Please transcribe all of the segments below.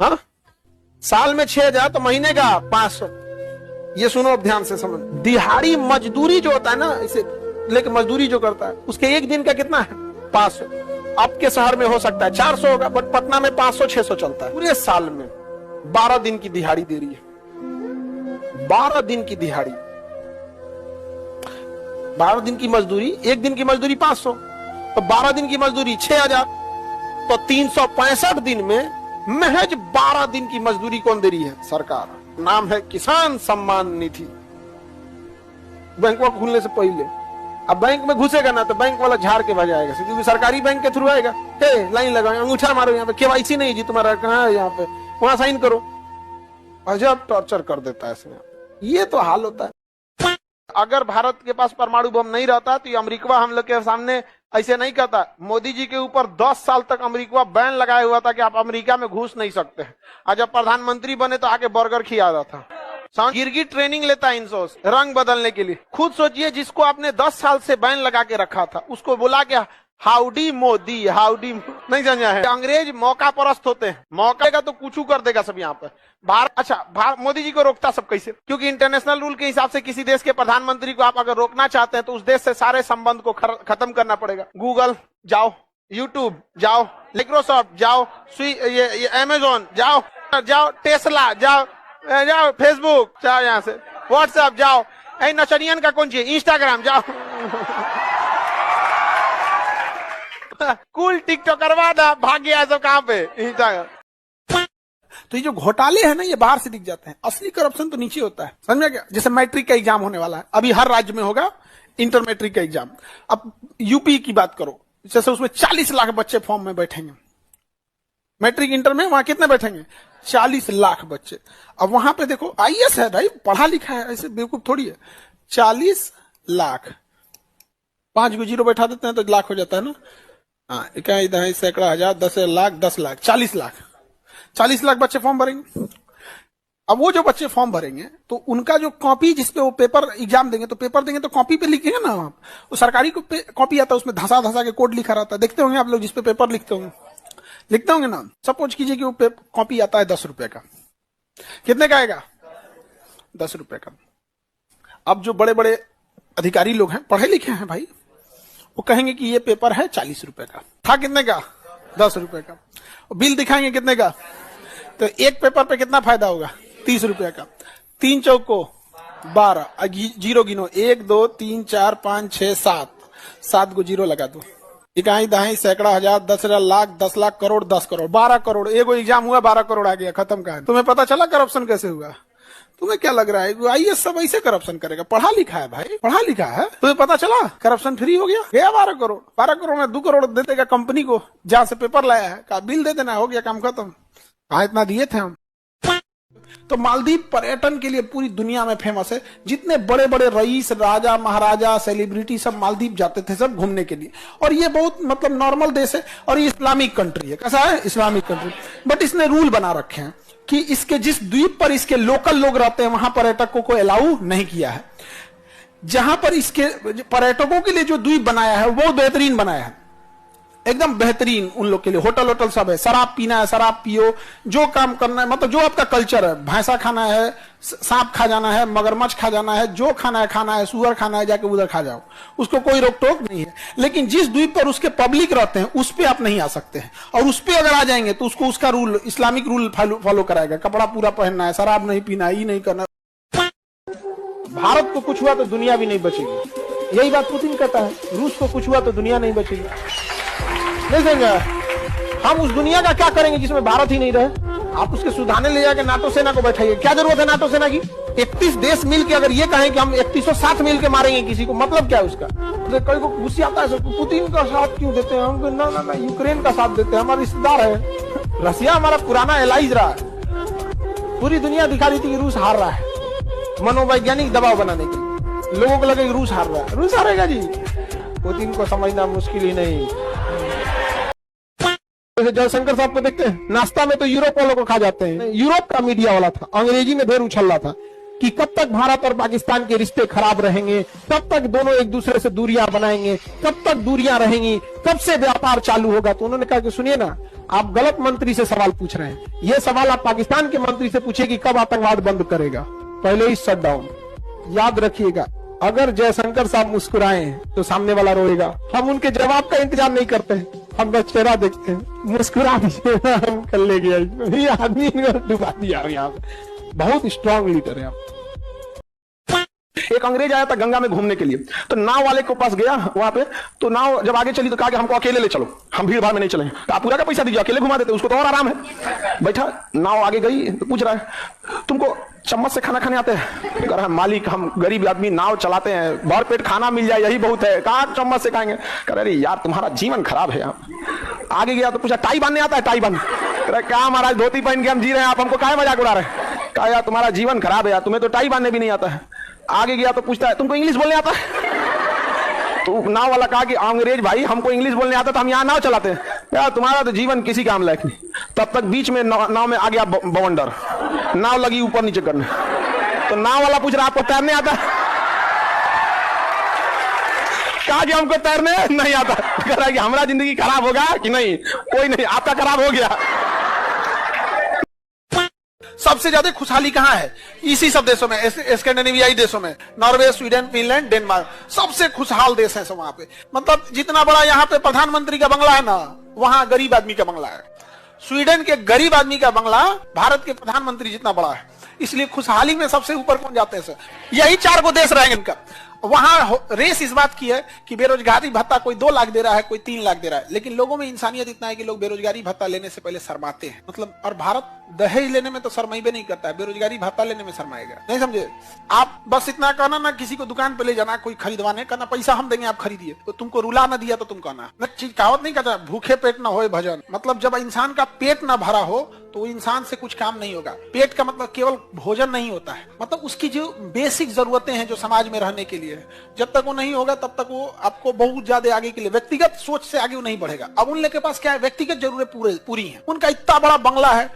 हाँ, साल में 6,000 तो महीने का 500। ये सुनो अब ध्यान से समझ, दिहाड़ी मजदूरी जो होता है ना, इसे लेकिन मजदूरी जो करता है उसके एक दिन का कितना है? 500। आपके शहर में हो सकता है 400 होगा, बट पटना में 500-600 चलता है। पूरे साल में 12 दिन की दिहाड़ी दे रही है। 12 दिन की दिहाड़ी, 12 दिन की मजदूरी, एक दिन की मजदूरी 500, तो 12 दिन की मजदूरी 6,000, तो 365 दिन में महज 12 दिन की मजदूरी कौन दे रही है? सरकार। नाम है किसान सम्मान निधि। बैंक खुलने से पहले अब बैंक में घुसेगा ना तो बैंक वाला झाड़ के भजाएगा, क्योंकि सरकारी बैंक के थ्रू आएगा। लाइन लगाओ, अंगूठा मारो, यहाँ पे केवाईसी नहीं जी तुम्हारा, कहाँ है यहाँ पे, वहां साइन करो। अजब टॉर्चर कर देता है इसमें। ये तो हाल होता है। अगर भारत के पास परमाणु बम नहीं रहता तो ये अमेरिका हम लोग के सामने ऐसे नहीं कहता। मोदी जी के ऊपर 10 साल तक अमेरिका बैन लगाया हुआ था कि आप अमेरिका में घुस नहीं सकते हैं। आज जब प्रधानमंत्री बने तो आके बर्गर खिया रहा था। गिरगिट ट्रेनिंग लेता है इनसोस रंग बदलने के लिए। खुद सोचिए, जिसको आपने 10 साल से बैन लगा के रखा था उसको बोला क्या हाउडी मोदी, हाउडी नहीं समझा है। अंग्रेज मौका परस्त होते हैं, मौका का तो कुछ कर देगा सब यहाँ पर। भारत मोदी जी को रोकता सब कैसे? क्योंकि इंटरनेशनल रूल के हिसाब से किसी देश के प्रधानमंत्री को आप अगर रोकना चाहते हैं तो उस देश से सारे संबंध को खत्म करना पड़ेगा। गूगल जाओ, यूट्यूब जाओ, माइक्रोसॉफ्ट जाओ, ये अमेजोन जाओ, टेस्ला जाओ, फेसबुक जाओ, यहाँ से व्हाट्सएप जाओ, नचनियन का कौन चाहिए, इंस्टाग्राम जाओ। कूल टिकटॉक करवा दा, भाग गया सब कहां पे, इंस्टाग्राम। तो ये जो घोटाले हैं ना, ये बाहर से दिख जाते हैं, असली करप्शन तो नीचे होता है। समझ में क्या? जैसे मैट्रिक का एग्जाम होने वाला है, अभी हर राज्य में होगा इंटर मैट्रिक का एग्जाम। अब यूपी की बात करो, जैसे उसमें 40 लाख बच्चे फॉर्म में बैठेंगे। मैट्रिक इंटर में वहां कितने बैठेंगे? 40 लाख बच्चे। अब वहां पे देखो, आईएएस है भाई, पढ़ा लिखा है, ऐसे बेवकूफ थोड़ी है। 40 लाख, 5 को जीरो बैठा देते हैं तो लाख हो जाता है ना। हाँ, इकाई दहाई सैकड़ा हजार 10 लाख 10 लाख 40 लाख, 40 लाख बच्चे फॉर्म भरेंगे। अब वो जो बच्चे फॉर्म भरेंगे तो उनका जो कॉपी जिसपे वो पेपर एग्जाम देंगे, तो पेपर देंगे तो कॉपी पे लिखेंगे ना आप। वो सरकारी कॉपी आता है, उसमें धसा धसा के कोड लिखा रहता है, देखते होंगे आप लोग, जिसपे पेपर लिखते होंगे ना। सपोज कीजिए कि वो कॉपी आता है 10 रुपए का। कितने का आएगा? 10 रुपए का। अब जो बड़े बड़े अधिकारी लोग हैं, पढ़े लिखे हैं भाई, वो कहेंगे कि ये पेपर है 40 रुपए का। था कितने का? 10 रुपए का। बिल दिखाएंगे कितने का, तो एक पेपर पे कितना फायदा होगा? 30 रुपए का। 3 चौको 12, जीरो गिनो, 1 2 3 4 5 6 7 को जीरो लगा दो। इकाई दहाई सैकड़ा हजार 10 लाख 10 लाख करोड़ 10 करोड़ 12 करोड़। एगो एग्जाम हुआ 12 करोड़ आ गया, खत्म कहानी। तुम्हें पता चला करप्शन कैसे हुआ? तुम्हें क्या लग रहा है आईएएस सब ऐसे करप्शन करेगा? पढ़ा लिखा है भाई, पढ़ा लिखा है। तुम्हें पता चला करप्शन फ्री हो गया? 12 करोड़। 12 करोड़ में 2 करोड़ दे देगा कंपनी को जहां से पेपर लाया है, का बिल दे देना, हो गया काम खत्म। कहा इतना दिए थे हम। तो मालदीव पर्यटन के लिए पूरी दुनिया में फेमस है। जितने बड़े बड़े रईस, राजा, महाराजा, सेलिब्रिटी सब मालदीव जाते थे सब घूमने के लिए। और ये बहुत मतलब नॉर्मल देश है, और ये इस्लामिक कंट्री है। कैसा है? Islamic country. बट इसने रूल बना रखे हैं कि इसके जिस द्वीप पर इसके लोकल लोग रहते हैं वहां पर्यटकों को अलाउ नहीं किया है। जहां पर इसके पर्यटकों के लिए जो द्वीप बनाया है वो बेहतरीन बनाया है, एकदम बेहतरीन। उन लोग के लिए होटल सब है, शराब पीना है शराब पियो, जो काम करना है, मतलब जो आपका कल्चर है, भैंसा खाना है, सांप खा जाना है, मगरमच्छ खा जाना है, जो खाना है, सुअर खाना है, जाके उधर खा जाओ, उसको कोई रोक टोक नहीं है। लेकिन जिस द्वीप पर उसके पब्लिक रहते हैं उस पे आप नहीं आ सकते हैं, और उस पे अगर आ जाएंगे तो उसको उसका रूल, इस्लामिक रूल फॉलो कराएगा। कपड़ा पूरा पहनना है, शराब नहीं पीना, ये नहीं करना। भारत को कुछ हुआ तो दुनिया भी नहीं बचेगी, यही बात पुतिन कहता है। रूस को कुछ हुआ तो दुनिया नहीं बचेगी। नहीं देंगे हम उस दुनिया का क्या करेंगे जिसमें भारत ही नहीं रहे? आप उसके सुधारने ले जाके नाटो सेना को बैठाइए, क्या जरूरत है नाटो सेना की? 31 देश मिलके अगर ये कहें कि हम 31 साथ मिलके मारेंगे किसी को, मतलब क्या है उसका? कई को गुस्सा आता है, पुतिन का साथ क्यों देते हैं हम? ना यूक्रेन का साथ देते हैं, हमारे रिश्तेदार है। रसिया हमारा पुराना एलाइज रहा है। पूरी दुनिया दिखा रही थी कि रूस हार रहा है, मनोवैज्ञानिक दबाव बनाने के लिए। लोगों को लगे रूस हार रहा है, रूस हारेगा जी। पुतिन को समझना मुश्किल ही नहीं। जैसे जयशंकर साहब को देखते हैं, नाश्ता में तो यूरोप वालों को खा जाते हैं। यूरोप का मीडिया वाला था, अंग्रेजी में ढेर उछल रहा था। कि कब तक भारत और पाकिस्तान के रिश्ते खराब रहेंगे, कब तक दोनों एक दूसरे से दूरियां बनाएंगे, कब तक दूरियां रहेंगी, कब से व्यापार चालू होगा। तो उन्होंने कहा कि सुनिए ना, आप गलत मंत्री से सवाल पूछ रहे हैं, ये सवाल आप पाकिस्तान के मंत्री से पूछिए कि कब आतंकवाद बंद करेगा, पहले ही शट डाउन। याद रखिएगा, अगर जयशंकर साहब मुस्कुराए तो सामने वाला रोएगा। हम उनके जवाब का इंतजार नहीं करते हैं, हम बस चेहरा देखते हैं, मुस्कुरा दीजिए हम कर ले गया, ये आदमी डुबा दिया यहाँ पे। बहुत स्ट्रांग लीडर है आप। एक अंग्रेज आया था गंगा में घूमने के लिए, तो नाव वाले के पास गया वहां पे, तो नाव जब आगे चली तो कहा कि हमको अकेले ले चलो, हम भीड़ भाड़ में नहीं चलेंगे। आप पूरा का पैसा दीजिए, अकेले घुमा देते, उसको तो और आराम है। बैठा, नाव आगे गई तो पूछ रहा है तुमको चम्मच से खाना खाने आते हैं? कह रहा है मालिक हम गरीब आदमी नाव चलाते हैं, भर पेट खाना मिल जाए यही बहुत है, कहाँ चम्मच से खाएंगे। कह रहे यार तुम्हारा जीवन खराब है। यहाँ आगे गया तो पूछा टाई बांधने आता है? टाई बांध। कह रहा क्या महाराज धोती पहन के हम जी रहे हैं, आप हमको काहे मजाक उड़ा रहे हैं? कहा यार तुम्हारा जीवन खराब है यार, तुम्हें तो टाई बांधने भी नहीं आता है। आगे गया तो पूछता है तुमको इंग्लिश बोलने आता है? तो नाव वाला कहा कि अंग्रेज भाई हमको इंग्लिश बोलने आता तो हम यहाँ नाव चलाते हैं। यार तुम्हारा तो जीवन किसी काम लायक नहीं। तब तक बीच में नाव में आ गया बवंडर, नाव लगी ऊपर नीचे करने। तो नाव वाला पूछ रहा आपको तैरने आता है? कहा कि हमको तैरने नहीं आता। कह रहा कि हमारा जिंदगी खराब होगा कि नहीं? कोई नहीं, आपका खराब हो गया। सबसे ज्यादा खुशहाली कहाँ है? इसी सब देशों में, स्कैंडिनेवियाई देशों में, नॉर्वे, स्वीडन, फिनलैंड, डेनमार्क, सबसे खुशहाल देश है सब वहां पे। मतलब जितना बड़ा यहाँ पे प्रधानमंत्री का बंगला है ना, वहां गरीब आदमी का बंगला है। स्वीडन के गरीब आदमी का बंगला भारत के प्रधानमंत्री जितना बड़ा है। इसलिए खुशहाली में सबसे ऊपर कौन जाते हैं सर? यही 4 गो देश रहेंगे इनका। वहां रेस इस बात की है कि बेरोजगारी भत्ता कोई 2 लाख दे रहा है, कोई 3 लाख दे रहा है, लेकिन लोगों में इंसानियत इतना है कि लोग बेरोजगारी भत्ता लेने से पहले शर्माते हैं। मतलब, और भारत दहेज लेने में तो शर्माइबे नहीं करता है, बेरोजगारी भत्ता लेने में शर्माएगा। नहीं समझे आप? बस इतना कहना ना, किसी को दुकान पे ले जाना कोई खरीदवाने, कहना पैसा हम देंगे आप खरीदिए, तो तुमको रुला ना दिया तो तुम कहना ना। चीज कहावत नहीं कहता भूखे पेट ना होए भजन। मतलब जब इंसान का पेट ना भरा हो तो इंसान से कुछ काम नहीं होगा। पेट का मतलब केवल भोजन नहीं होता है, मतलब उसकी जो बेसिक जरूरतें हैं जो समाज में रहने के लिए, जब तक वो नहीं होगा तब तक वो आपको बहुत ज्यादा आगे के लिए, व्यक्तिगत सोच से आगे वो नहीं बढ़ेगा। अब उन लोगों के पास क्या है? व्यक्तिगत जरूरतें पूरी हैं, उनका इतना बड़ा बंगला है।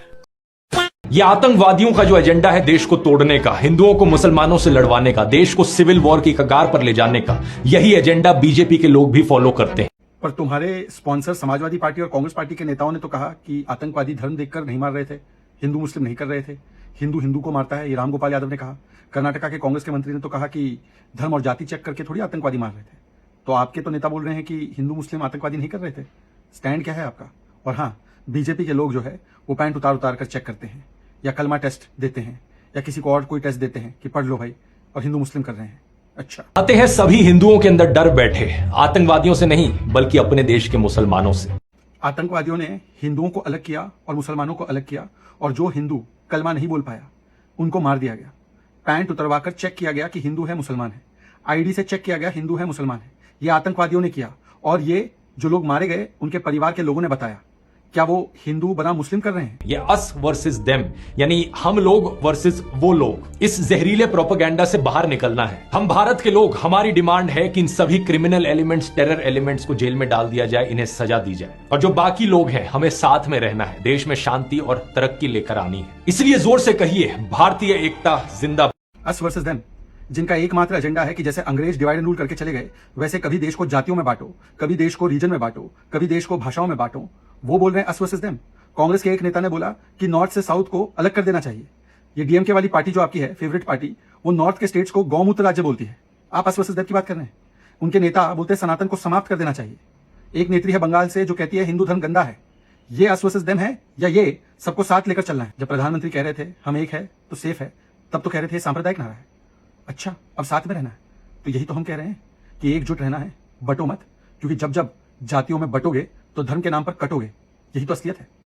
ये आतंकवादियों का जो एजेंडा है देश को तोड़ने का, हिंदुओं को मुसलमानों से लड़वाने का, देश को सिविल वॉर की कगार पर ले जाने का, यही एजेंडा बीजेपी के लोग भी फॉलो करते हैं। पर तुम्हारे स्पॉन्सर समाजवादी पार्टी और कांग्रेस पार्टी के नेताओं ने तो कहा कि आतंकवादी धर्म देखकर नहीं मार रहे थे, हिंदू मुस्लिम नहीं कर रहे थे, हिंदू हिंदू को मारता है, ये राम गोपाल यादव ने कहा। कर्नाटका के कांग्रेस के मंत्री ने तो कहा कि धर्म और जाति चेक करके थोड़ी आतंकवादी मार रहे थे। तो आपके तो नेता बोल रहे हैं कि हिंदू मुस्लिम आतंकवादी नहीं कर रहे थे। स्टैंड क्या है आपका? और हाँ, बीजेपी के लोग जो है वो पैंट उतार उतार कर चेक करते हैं, या कलमा टेस्ट देते हैं, या किसी को और कोई टेस्ट देते हैं कि पढ़ लो भाई, और हिंदू मुस्लिम कर रहे हैं। अच्छा, आते हैं सभी हिंदुओं के अंदर डर बैठे, आतंकवादियों से नहीं बल्कि अपने देश के मुसलमानों से। आतंकवादियों ने हिंदुओं को अलग किया और मुसलमानों को अलग किया, और जो हिंदू कलमा नहीं बोल पाया उनको मार दिया गया। पैंट उतरवाकर चेक किया गया कि हिंदू है मुसलमान है, आईडी से चेक किया गया हिंदू है मुसलमान है। ये आतंकवादियों ने किया, और ये जो लोग मारे गए उनके परिवार के लोगों ने बताया। क्या वो हिंदू बना मुस्लिम कर रहे हैं? ये अस वर्सेस देम, यानी हम लोग वर्सेस वो लोग। इस जहरीले प्रोपेगेंडा से बाहर निकलना है। हम भारत के लोग, हमारी डिमांड है कि इन सभी क्रिमिनल एलिमेंट्स, टेरर एलिमेंट्स को जेल में डाल दिया जाए, इन्हें सजा दी जाए। और जो बाकी लोग हैं, हमें साथ में रहना है, देश में शांति और तरक्की लेकर आनी है। इसलिए जोर से कहिए, भारतीय एकता जिंदाबाद। अस वर्सेस देम, जिनका एकमात्र एजेंडा है कि जैसे अंग्रेज डिवाइड एंड रूल करके चले गए, वैसे कभी देश को जातियों में बांटो, कभी देश को रीजन में बांटो, कभी देश को भाषाओं में बांटो, वो बोल रहे हैं अस वर्सेस देम। कांग्रेस के एक नेता ने बोला कि नॉर्थ से साउथ को अलग कर देना चाहिए। ये डीएमके वाली पार्टी जो आपकी है, फेवरेट पार्टी, वो नॉर्थ के स्टेट्स को गौमूत्र राज्य बोलती है। आप अस वर्सेस देम की बात कर रहे हैं। उनके नेता बोलते हैं सनातन को समाप्त कर देना चाहिए। एक नेत्री है बंगाल से जो कहती है हिंदू धर्म गंदा है। ये अस वर्सेस देम है, या ये सबको साथ लेकर चलना है? जब प्रधानमंत्री कह रहे थे हम एक है तो सेफ है, तब तो कह रहे थे सांप्रदायिक नारा है। अच्छा, अब साथ में रहना है। तो यही तो हम कह रहे हैं कि एकजुट रहना है, बटो मत, क्योंकि जब जब जातियों में बटोगे तो धर्म के नाम पर कटोगे। यही तो असलियत है।